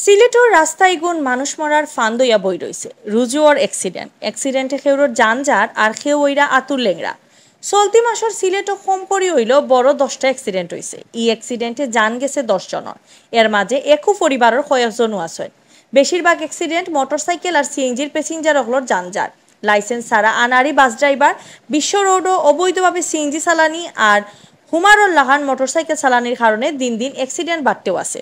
সিলেটর রাস্তায় গুণ মানুষ মরার ফান দইয়া বই রইছে রুজুয়র অ্যাক্সিডেন্টে খেউরর যানজাট আর খেউ ওইরা আতুর লেংরা চলতি মাসের সিলেটও কম পরি হইল বড় 10টা অ্যাক্সিডেন্ট হয়েছে। ই অ্যাক্সিডেন্টে যান গেছে 10 জনের, এর মাঝে একু পরিবারের কয়েকজনও আছে। বেশিরভাগ অ্যাক্সিডেন্ট মোটরসাইকেল আর সিএনজির প্যাসেঞ্জার অগলোর যানজাট। লাইসেন্স ছাড়া আনারি বাস ড্রাইভার, বিশ্ব রোডও অবৈধভাবে সিএনজি চালানি আর হুমারুল লাহান মোটরসাইকেল চালানির কারণে দিন দিন অ্যাক্সিডেন্ট বাড়তেও আছে।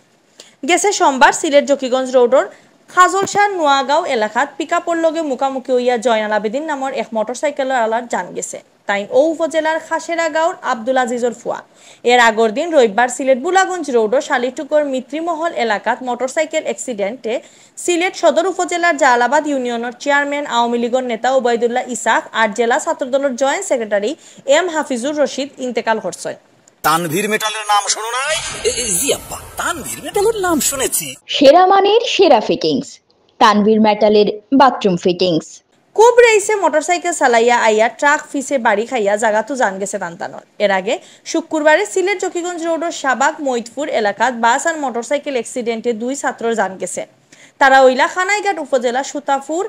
গেছে সোমবার সিলেট জকিগঞ্জ রোডর খাজলশাহ নোয়াগাঁও এলাকাত পিকআপর লগে মুখামুখি হইয়া জয়নাল আবেদিন নামের এক মোটরসাইকেলের আলার জান গেছে। তাই ও উপজেলার খাসেরাগাঁওর আব্দুল আজিজর ফুয়া। এর আগর দিন রবিবার সিলেট বুলাগঞ্জ রোডও শালিটুকর মিত্রিমহল এলাকাত মোটরসাইকেল অ্যাক্সিডেন্টে সিলেট সদর উপজেলার জালালাবাদ ইউনিয়নের চেয়ারম্যান আওয়ামী লীগের নেতা ওবায়দুল্লাহ ইসাক আর জেলা ছাত্রদলের joint secretary M Hafizur Rashid ইন্তেকাল করছেন। তানভীর মেটালের নাম শোনো নাই? জি আব্বা, তানভীর মেটালের নাম শুনেছি। সেরা মানের সেরা ফিটিংস, তানভীর মেটালের বাথরুম ফিটিংস। খুব রেইসে মোটরসাইকেল চালাইয়া আইয়া ট্রাক ফিসে বাড়ি খাইয়া জাগাতো জান গেছে তানতানোর। এর আগে শুক্রবারে সিলেট জকিগঞ্জ রোডের শাবাক মৈতপুর এলাকাত বাস আর মোটরসাইকেল অ্যাক্সিডেন্টে 2 ছাত্র জান গেছে। তারা ওইলা খানাইঘাট উপজেলা সুতাপুর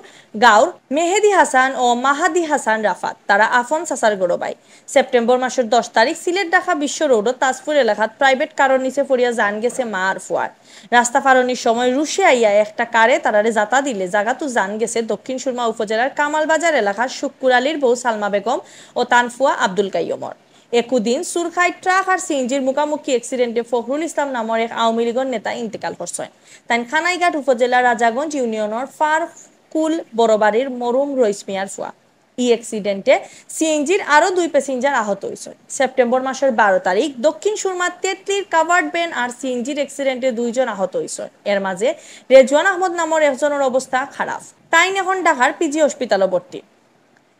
গাঁওর মেহেদি হাসান ও মাহাদি হাসান রাফাত। তারা আফন সাসার গড়বাই। সেপ্টেম্বর মাসের 10 তারিখ সিলেট ঢাকা বিশ্ব রোডত তাজপুর এলাকাত প্রাইভেট কারণ নিচে পড়িয়া জান গেছে মা আর ফুয়ার। রাস্তা ফারনির সময় রুশে আইয়া একটা কারে তারারে যাতা দিলে জাগাতু জান গেছে দক্ষিণ সুরমা উপজেলার কামালবাজার এলাকার শুক্কুর আলীর বউ সালমা বেগম ও তানফুয়া আব্দুল কাইয়মর। একুদিন সুরখাই ট্রাক আর সিএনজির মুখামুখি অ্যাক্সিডেন্টে ফখরুল ইসলাম নামের এক আওয়ামী লীগের নেতা ইন্তেকাল করছেন। তাই খানাইঘাট উপজেলার রাজাগঞ্জ ইউনিয়নের ফারকুল বড়বাড়ির মরুম রইস মিয়ার ফুয়া। ই অ্যাক্সিডেন্টে সিএনজির আরও 2 প্যাসেঞ্জার আহত হয়েছে। সেপ্টেম্বর মাসের 12 তারিখ দক্ষিণ সুরমা তেতলির কাভার্ড ভ্যান আর সিএনজির অ্যাক্সিডেন্টে 2 জন আহত হয়েছে। এর মাঝে রেজওয়ান আহমদ নামের একজনের অবস্থা খারাপ, তাই এখন ঢাকার পিজি হসপিটালে ভর্তি।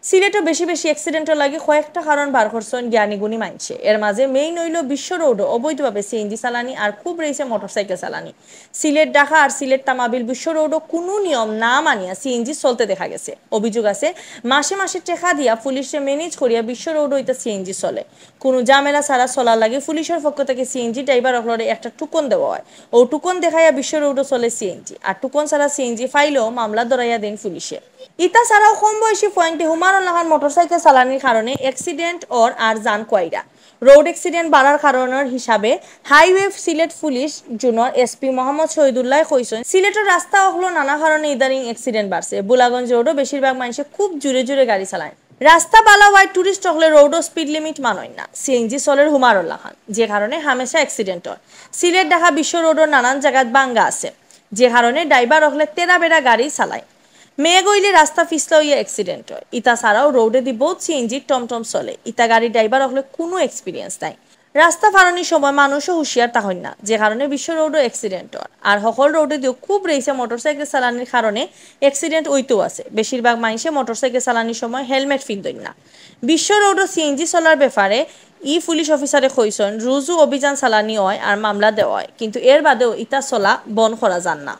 সিলেটও বেশি বেশি অ্যাক্সিডেন্টের লাগে কয়েকটা কারণ বার করছেন জ্ঞানীগুণী মানছে। এর মাঝে মেইন হইল বিশ্ব রোডও অবৈধভাবে সিএনজি চালানি আর খুব রয়েছে মোটরসাইকেল চালানি। সিলেট ঢাকা আর সিলেট তামাবিল বিশ্ব রোডও কোনো নিয়ম না মানিয়া সিএনজি চলতে দেখা গেছে। অভিযোগ আছে মাসে মাসে টেকা দিয়া পুলিশে ম্যানেজ করিয়া বিশ্ব রোড হইতে সিএনজি চলে। কোনো ঝামেলা ছাড়া চলার লাগে পুলিশের পক্ষ থেকে সিএনজি ড্রাইভার হলরে একটা টুকন দেওয়া হয়। ও টুকন দেখাইয়া বিশ্ব রোডও চলে সিএনজি, আর টুকন ছাড়া সিএনজি ফাইলেও মামলা ধরাইয়া দেন পুলিশে। ইতা ছাড়াও কম বয়সী পয়েন্টে হুমায়ুন লাহান মোটরসাইকেল চালানির কারণে অ্যাক্সিডেন্ট ওর আর জান কয়রা। রোড অ্যাক্সিডেন্ট বাড়ার কারণের হিসাবে highway Sylhet police junior SP Mohammad Shahidullah কইছেন সিলেটের রাস্তা হলো নানা কারণে ইদানিং অ্যাক্সিডেন্ট বাড়ছে। বুলাগঞ্জ রোডও বেশিরভাগ মানুষে খুব জোরে জোরে গাড়ি চালায়। রাস্তা বালা হয় টুরিস্ট হলে রোডও স্পিড লিমিট মানয় না। সিএনজি চলের হুমায়ুন লাহান, যে কারণে হামেশা অ্যাক্সিডেন্ট হয়। সিলেট ঢাকা বিশ্ব রোডের নানান জায়গায় বাঙ্গা আছে, যে কারণে ড্রাইভার হলে তেরা বেড়া গাড়ি চালায়। মেয়ে গইলে রাস্তা পিছলা হইয়া অ্যাক্সিডেন্ট হয়। ইতা ছাড়াও রোডে দি বহুত সিএনজি টমটম চলে। ইতা গাড়ি ড্রাইভার হলে কোনো এক্সপিরিয়েন্স নাই। রাস্তা ফারনির সময় মানুষও হুঁশিয়ার তাহন না, যে কারণে বিশ্ব রোডও অ্যাক্সিডেন্ট হয়। আর সকল রোডে দিয়েও খুব রয়েছে মোটরসাইকেল চালানির কারণে অ্যাক্সিডেন্ট হইতেও আছে। বেশিরভাগ মানুষে মোটরসাইকেল চালানির সময় হেলমেট পিনতেন না। বিশ্ব রোডও সিএনজি চলার ব্যাপারে পুলিশ অফিসারে কইছেন রুজু অভিযান চালানি হয় আর মামলা দেওয়া হয়, কিন্তু এর বাদেও ইতা চলা বন্ধ করা যান না।